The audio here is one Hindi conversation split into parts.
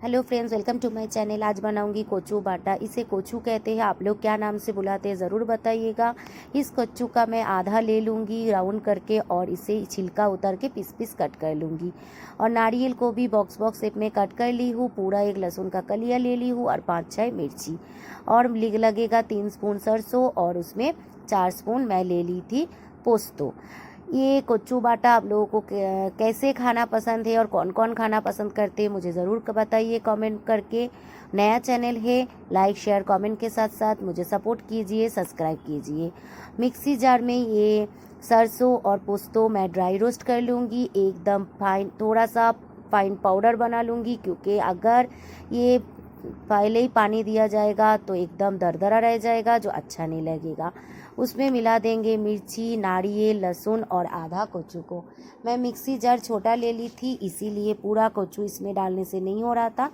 Hello friends, welcome to my channel. आज बनाऊंगी कोचू बाटा। इसे कोचू कहते हैं, आप लोग क्या नाम से बुलाते हैं ज़रूर बताइएगा। इस कोचू का मैं आधा ले लूँगी राउंड करके और इसे छिलका उतार के पीस पीस कट कर लूँगी। और नारियल को भी बॉक्स बॉक्स शेप में कट कर ली हूँ। पूरा एक लहसुन का कलिया ले ली हूँ और 5-6 मिर्ची और लगेगा 3 स्पून सरसों और उसमें 4 स्पून मैं ले ली थी पोस्तो। ये कोचू बाटा आप लोगों को कैसे खाना पसंद है और कौन कौन खाना पसंद करते हैं मुझे ज़रूर बताइए कमेंट करके। नया चैनल है, लाइक शेयर कमेंट के साथ साथ मुझे सपोर्ट कीजिए, सब्सक्राइब कीजिए। मिक्सी जार में ये सरसों और पोस्तो मैं ड्राई रोस्ट कर लूँगी, एकदम फाइन, थोड़ा सा फाइन पाउडर बना लूँगी, क्योंकि अगर ये पहले ही पानी दिया जाएगा तो एकदम दरदरा रह जाएगा जो अच्छा नहीं लगेगा। उसमें मिला देंगे मिर्ची, नारियल, लहसुन और आधा कोचू को। मैं मिक्सी जार छोटा ले ली थी, इसीलिए पूरा कोचू इसमें डालने से नहीं हो रहा था।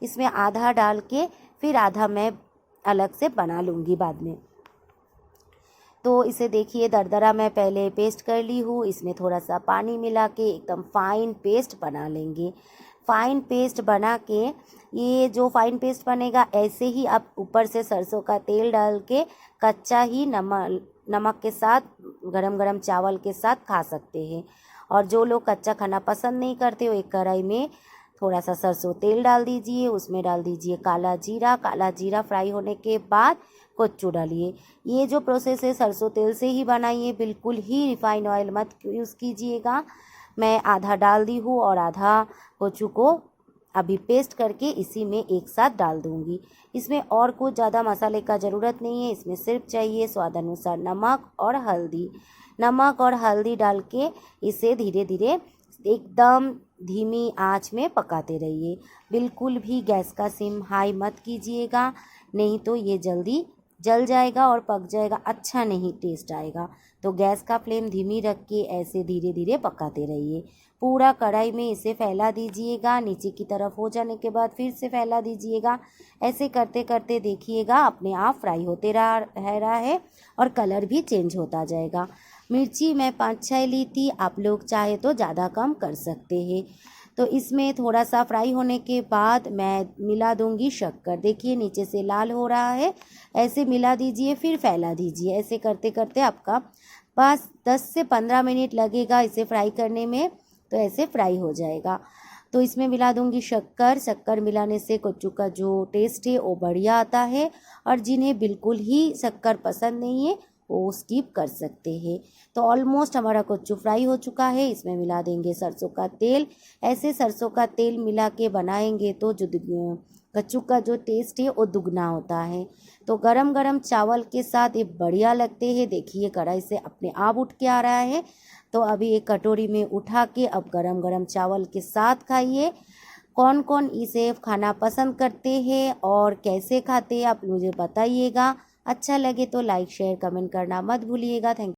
इसमें आधा डाल के फिर आधा मैं अलग से बना लूँगी बाद में। तो इसे देखिए दरदरा मैं पहले पेस्ट कर ली हूँ। इसमें थोड़ा सा पानी मिला के एकदम फाइन पेस्ट बना लेंगे। फाइन पेस्ट बना के ये जो फाइन पेस्ट बनेगा, ऐसे ही आप ऊपर से सरसों का तेल डाल के कच्चा ही नमक के साथ गरम गरम चावल के साथ खा सकते हैं। और जो लोग कच्चा खाना पसंद नहीं करते वो एक कढ़ाई में थोड़ा सा सरसों तेल डाल दीजिए, उसमें डाल दीजिए काला जीरा फ्राई होने के बाद कोचू डालिए। ये जो प्रोसेस है सरसों तेल से ही बनाइए, बिल्कुल ही रिफाइंड ऑयल मत यूज़ कीजिएगा। मैं आधा डाल दी हूँ और आधा कोचू को अभी पेस्ट करके इसी में एक साथ डाल दूँगी। इसमें और कुछ ज़्यादा मसाले का ज़रूरत नहीं है, इसमें सिर्फ चाहिए स्वाद अनुसार नमक और हल्दी डाल के इसे धीरे धीरे एकदम धीमी आंच में पकाते रहिए। बिल्कुल भी गैस का सिम हाई मत कीजिएगा, नहीं तो ये जल्दी जल जाएगा और पक जाएगा, अच्छा नहीं टेस्ट आएगा। तो गैस का फ्लेम धीमी रख के ऐसे धीरे धीरे पकाते रहिए। पूरा कढ़ाई में इसे फैला दीजिएगा, नीचे की तरफ हो जाने के बाद फिर से फैला दीजिएगा। ऐसे करते करते देखिएगा अपने आप फ्राई होते रहा है और कलर भी चेंज होता जाएगा। मिर्ची मैं 5-6 ली थी, आप लोग चाहे तो ज़्यादा कम कर सकते हैं। तो इसमें थोड़ा सा फ्राई होने के बाद मैं मिला दूंगी शक्कर। देखिए नीचे से लाल हो रहा है, ऐसे मिला दीजिए फिर फैला दीजिए। ऐसे करते करते आपका बस 10 से 15 मिनट लगेगा इसे फ्राई करने में, तो ऐसे फ्राई हो जाएगा। तो इसमें मिला दूंगी शक्कर मिलाने से कोचू का जो टेस्ट है वो बढ़िया आता है। और जिन्हें बिल्कुल ही शक्कर पसंद नहीं है वो स्किप कर सकते हैं। तो ऑलमोस्ट हमारा कोचू फ्राई हो चुका है। इसमें मिला देंगे सरसों का तेल। ऐसे सरसों का तेल मिला के बनाएंगे तो जो कच्चू का जो टेस्ट है वो दुगना होता है। तो गरम गरम चावल के साथ ये बढ़िया लगते हैं। देखिए कढ़ाई से अपने आप उठ के आ रहा है। तो अभी एक कटोरी में उठा के अब गरम गरम चावल के साथ खाइए। कौन कौन इसे खाना पसंद करते हैं और कैसे खाते हैं आप मुझे बताइएगा। अच्छा लगे तो लाइक शेयर कमेंट करना मत भूलिएगा। थैंक